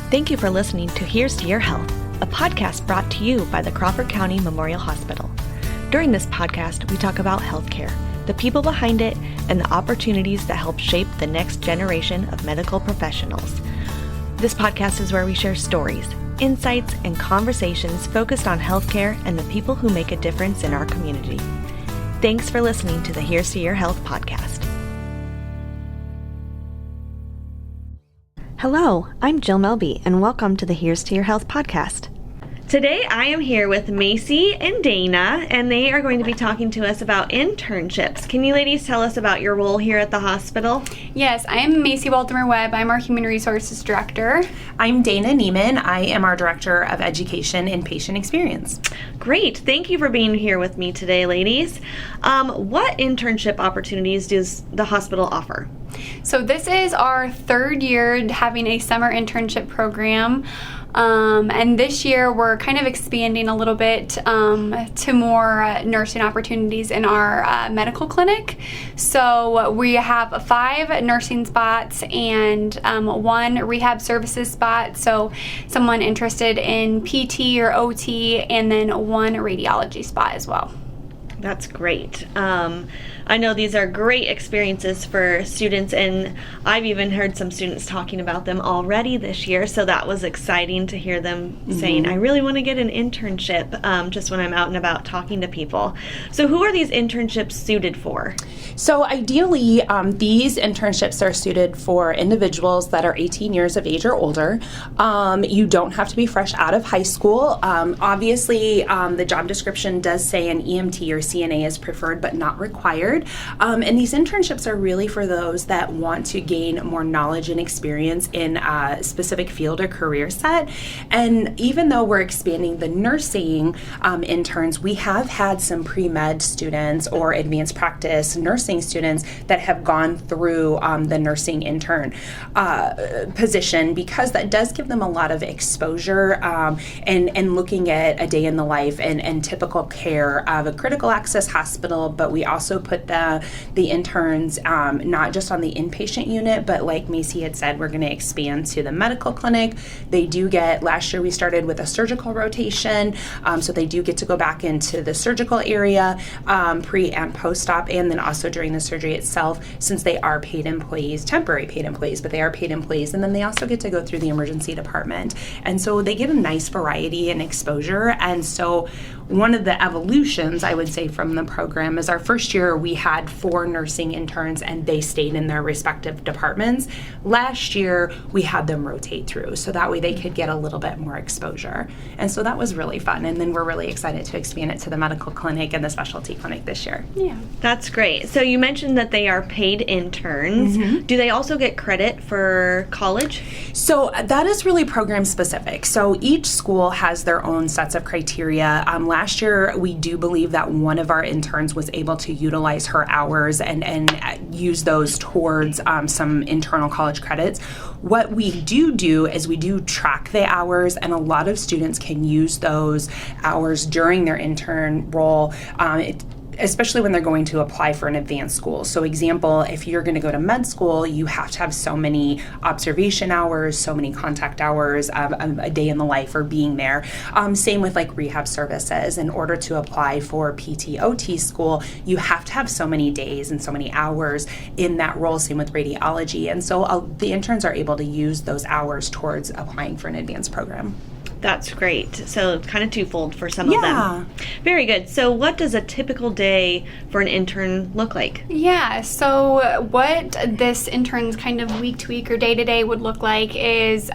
Thank you for listening to Here's to Your Health, a podcast brought to you by the Crawford County Memorial Hospital. During this podcast, we talk about healthcare, the people behind it, and the opportunities that help shape the next generation of medical professionals. This podcast is where we share stories, insights, and conversations focused on healthcare and the people who make a difference in our community. Thanks for listening to the Here's to Your Health podcast. Hello, I'm Jill Melby, and welcome to the Here's to Your Health podcast. Today I am here with Macy and Dana, and they are going to be talking to us about internships. Can you ladies tell us about your role here at the hospital? Yes, I am Macy Waldemar Webb. I'm our Human Resources Director. I'm Dana Neemann. I am our Director of Education and Patient Experience. Great. Thank you for being here with me today, ladies. What internship opportunities does the hospital offer? So this is our third year having a summer internship program. And this year we're kind of expanding a little bit to more nursing opportunities in our medical clinic. So we have 5 nursing spots and 1 rehab services spot. So someone interested in PT or OT, and then 1 radiology spot as well. That's great. I know these are great experiences for students, and I've even heard some students talking about them already this year, so that was exciting to hear them saying, I really want to get an internship just when I'm out and about talking to people. So who are these internships suited for? So ideally, these internships are suited for individuals that are 18 years of age or older. You don't have to be fresh out of high school. Obviously, the job description does say an EMT or CNA is preferred but not required. And these internships are really for those that want to gain more knowledge and experience in a specific field or career set. And even though we're expanding the nursing interns, we have had some pre-med students or advanced practice nursing students that have gone through the nursing intern position, because that does give them a lot of exposure and looking at a day in the life and typical care of a critical access hospital. But we also put the interns not just on the inpatient unit, but like Macy had said, we're going to expand to the medical clinic. They do get, last year we started with a surgical rotation, so they do get to go back into the surgical area pre and post-op, and then also during the surgery itself, since they are paid employees, temporary paid employees, but they are paid employees, and then they also get to go through the emergency department. And so they get a nice variety and exposure. And so one of the evolutions, I would say, from the program is our first year we had 4 nursing interns and they stayed in their respective departments. Last year we had them rotate through, so that way they could get a little bit more exposure. And so that was really fun. And then we're really excited to expand it to the medical clinic and the specialty clinic this year. Yeah. That's great. So you mentioned that they are paid interns. Do they also get credit for college? So that is really program specific. So each school has their own sets of criteria. Last year, we do believe that one of our interns was able to utilize her hours and use those towards some internal college credits. What we do is we do track the hours, and a lot of students can use those hours during their intern role. Especially when they're going to apply for an advanced school. So example, if you're going to go to med school, you have to have so many observation hours, so many contact hours, a day in the life or being there. Same with like rehab services. In order to apply for PT/OT school, you have to have so many days and so many hours in that role. Same with radiology. And so the interns are able to use those hours towards applying for an advanced program. That's great. So kind of twofold for some of them. Very good. So what does a typical day for an intern look like? Yeah, so what this intern's kind of week to week or day to day would look like is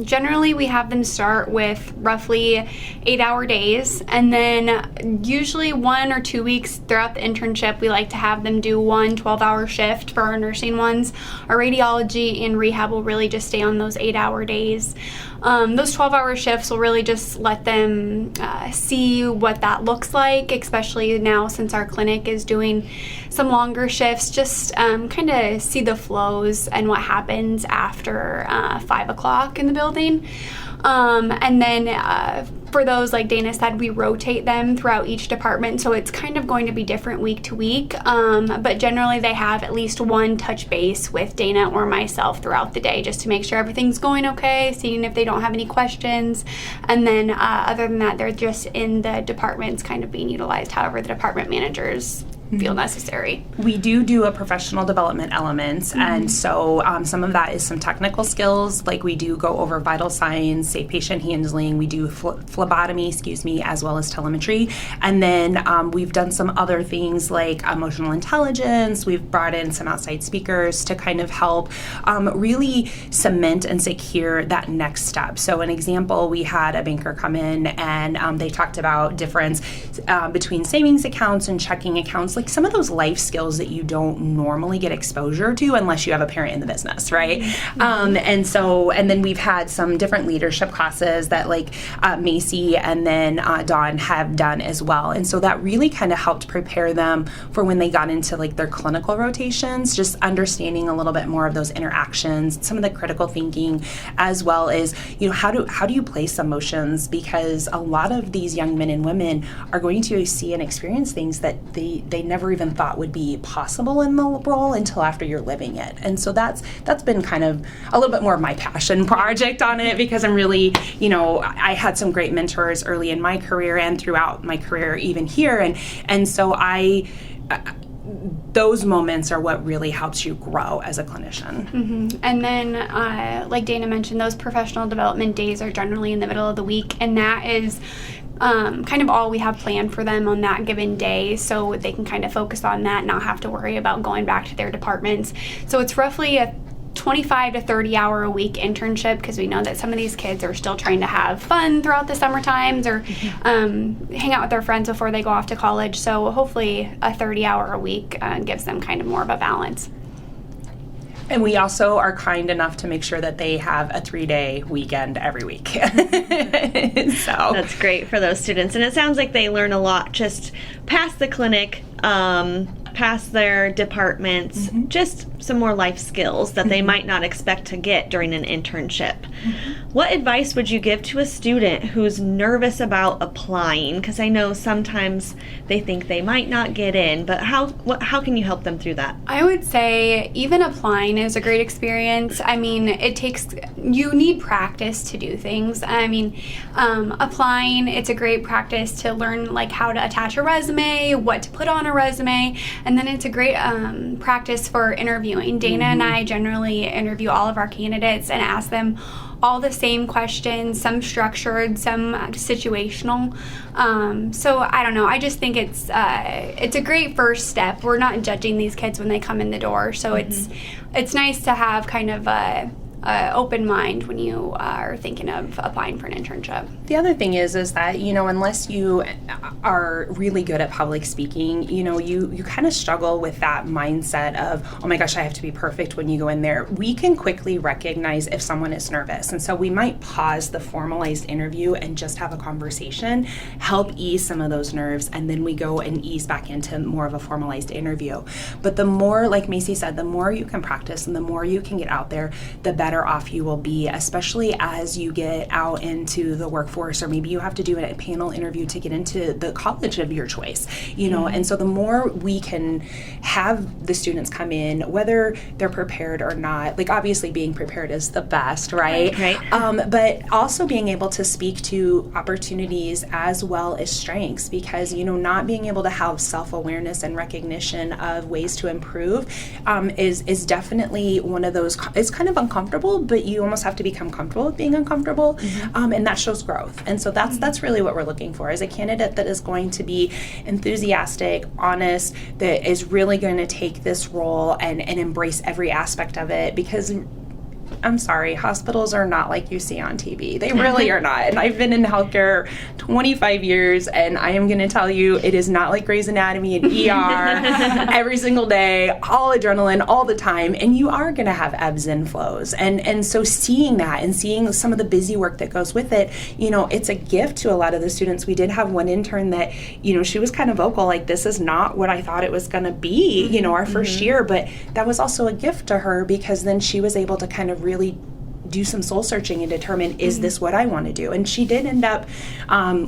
generally we have them start with roughly 8-hour days, and then usually 1 or 2 weeks throughout the internship we like to have them do 1 12-hour shift for our nursing ones. Our radiology and rehab will really just stay on those 8-hour days. Those 12-hour shifts will really just let them see what that looks like, especially now since our clinic is doing some longer shifts, just kind of see the flows and what happens after 5 o'clock in the building. And then for those, like Dana said, we rotate them throughout each department, so it's kind of going to be different week to week, but generally they have at least one touch base with Dana or myself throughout the day just to make sure everything's going okay, seeing if they don't have any questions, and then other than that, they're just in the departments kind of being utilized however the department managers feel necessary. We do a professional development elements, and so some of that is some technical skills, like we do go over vital signs, safe patient handling, we do phlebotomy, as well as telemetry, and then we've done some other things like emotional intelligence. We've brought in some outside speakers to kind of help really cement and secure that next step. So an example, we had a banker come in and they talked about difference between savings accounts and checking accounts, like some of those life skills that you don't normally get exposure to unless you have a parent in the business, right? And then we've had some different leadership classes that like Macy and then Dawn have done as well. And so that really kind of helped prepare them for when they got into like their clinical rotations, just understanding a little bit more of those interactions, some of the critical thinking, as well as, you know, how do you place emotions? Because a lot of these young men and women are going to see and experience things that they never even thought would be possible in the role until after you're living it. And so that's been kind of a little bit more of my passion project on it, because I'm really, you know, I had some great mentors early in my career and throughout my career even here, and so those moments are what really helps you grow as a clinician. And then like Dana mentioned, those professional development days are generally in the middle of the week, and that is kind of all we have planned for them on that given day, so they can kind of focus on that, not have to worry about going back to their departments. So it's roughly a 25 to 30 hour a week internship, because we know that some of these kids are still trying to have fun throughout the summer times or hang out with their friends before they go off to college. So hopefully a 30-hour a week gives them kind of more of a balance. And we also are kind enough to make sure that they have a 3-day weekend every week. So that's great for those students. And it sounds like they learn a lot just past the clinic, past their departments, just some more life skills that they might not expect to get during an internship. What advice would you give to a student who's nervous about applying? Because I know sometimes they think they might not get in, but how can you help them through that? I would say even applying is a great experience. I mean, you need practice to do things. I mean, applying, it's a great practice to learn like how to attach a resume, what to put on a resume, and then it's a great practice for interviewing. Dana and I generally interview all of our candidates and ask them all the same questions, some structured, some situational. So I don't know. I just think it's a great first step. We're not judging these kids when they come in the door, so it's nice to have kind of a open mind when you are thinking of applying for an internship. The other thing is that, you know, unless you are really good at public speaking, you know, you kind of struggle with that mindset of, oh my gosh, I have to be perfect when you go in there. We can quickly recognize if someone is nervous. And so we might pause the formalized interview and just have a conversation, help ease some of those nerves, and then we go and ease back into more of a formalized interview. But the more, like Macy said, the more you can practice and the more you can get out there, the better off you will be, especially as you get out into the workforce, or maybe you have to do a panel interview to get into the college of your choice, you know. And so the more we can have the students come in, whether they're prepared or not, like obviously being prepared is the best, right? But also being able to speak to opportunities as well as strengths, because, you know, not being able to have self-awareness and recognition of ways to improve is definitely one of those, it's kind of uncomfortable, but you almost have to become comfortable with being uncomfortable, and that shows growth. And so that's really what we're looking for, is a candidate that is going to be enthusiastic, honest, that is really going to take this role and embrace every aspect of it, because I'm sorry, hospitals are not like you see on TV. They really are not. And I've been in healthcare 25 years, and I am going to tell you, it is not like Grey's Anatomy and ER every single day, all adrenaline, all the time. And you are going to have ebbs and flows. And so seeing that and seeing some of the busy work that goes with it, you know, it's a gift to a lot of the students. We did have one intern that, you know, she was kind of vocal, like, this is not what I thought it was going to be, you know, our first year. But that was also a gift to her, because then she was able to kind of really do some soul searching and determine, is this what I want to do? And she did end up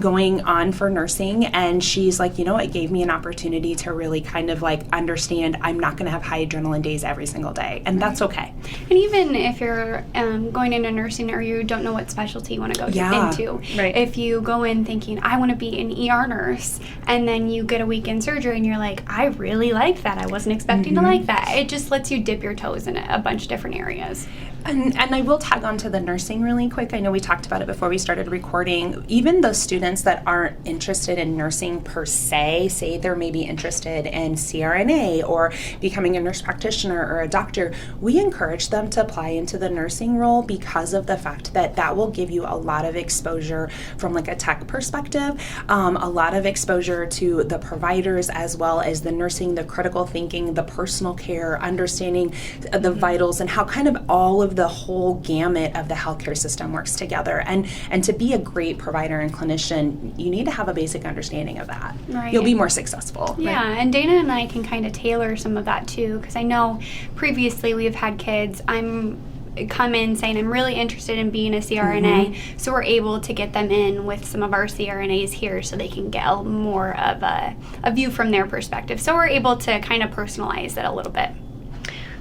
going on for nursing, and she's like, it gave me an opportunity to really kind of like understand I'm not going to have high adrenaline days every single day, and that's okay. And even if you're going into nursing or you don't know what specialty you want to go into, right. If you go in thinking, I want to be an ER nurse, and then you get a week in surgery and you're like, I really like that. I wasn't expecting to like that. It just lets you dip your toes in a bunch of different areas. And I will tag on to the nursing really quick. I know we talked about it before we started recording. Even those students that aren't interested in nursing per se, say they're maybe interested in CRNA or becoming a nurse practitioner or a doctor, we encourage them to apply into the nursing role because of the fact that that will give you a lot of exposure from like a tech perspective, a lot of exposure to the providers as well as the nursing, the critical thinking, the personal care, understanding the vitals, and how kind of all of the whole gamut of the healthcare system works together. And to be a great provider and clinician, you need to have a basic understanding of that. Right. You'll be more successful. Yeah, right? and Dana and I can kind of tailor some of that too, because I know previously we've had kids come in saying, I'm really interested in being a CRNA, so we're able to get them in with some of our CRNAs here so they can get more of a view from their perspective. So we're able to kind of personalize it a little bit.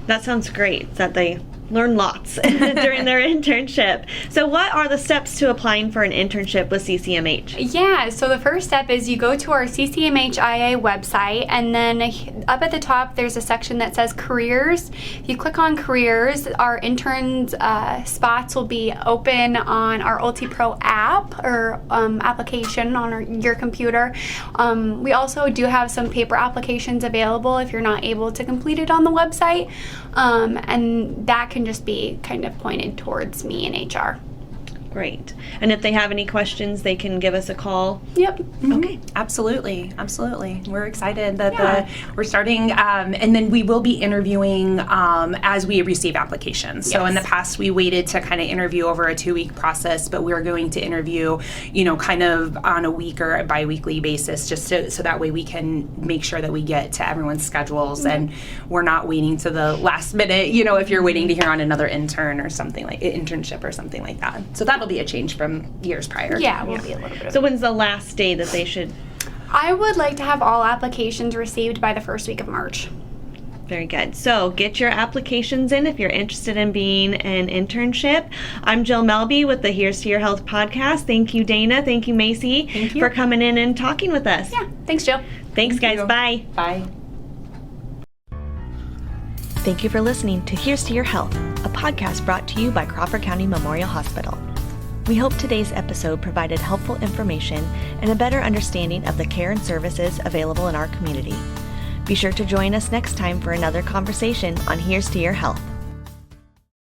That sounds great, that they learn lots during their internship. So what are the steps to applying for an internship with CCMH? Yeah, so the first step is you go to our CCMHIA website, and then up at the top there's a section that says careers. If you click on careers, our interns spots will be open on our UltiPro app or application on your computer. We also do have some paper applications available if you're not able to complete it on the website, and that can just be kind of pointed towards me in HR. Great. And if they have any questions, they can give us a call? Yep. Okay. Absolutely. We're excited that we're starting, and then we will be interviewing as we receive applications. So in the past, we waited to kind of interview over a 2-week process, but we're going to interview, kind of on a week or a bi-weekly basis, just so that way we can make sure that we get to everyone's schedules and we're not waiting to the last minute, if you're waiting to hear on another internship or something like that. So that'll be a change from years prior. Yeah, will be a little bit. So when's the last day that they should? I would like to have all applications received by the first week of March. Very good. So get your applications in if you're interested in being an internship. I'm Jill Melby with the Here's to Your Health podcast. Thank you, Dana. Thank you, Macy, for coming in and talking with us. Yeah, thanks, Jill. Thanks, guys. You. Bye. Bye. Thank you for listening to Here's to Your Health, a podcast brought to you by Crawford County Memorial Hospital. We hope today's episode provided helpful information and a better understanding of the care and services available in our community. Be sure to join us next time for another conversation on Here's to Your Health.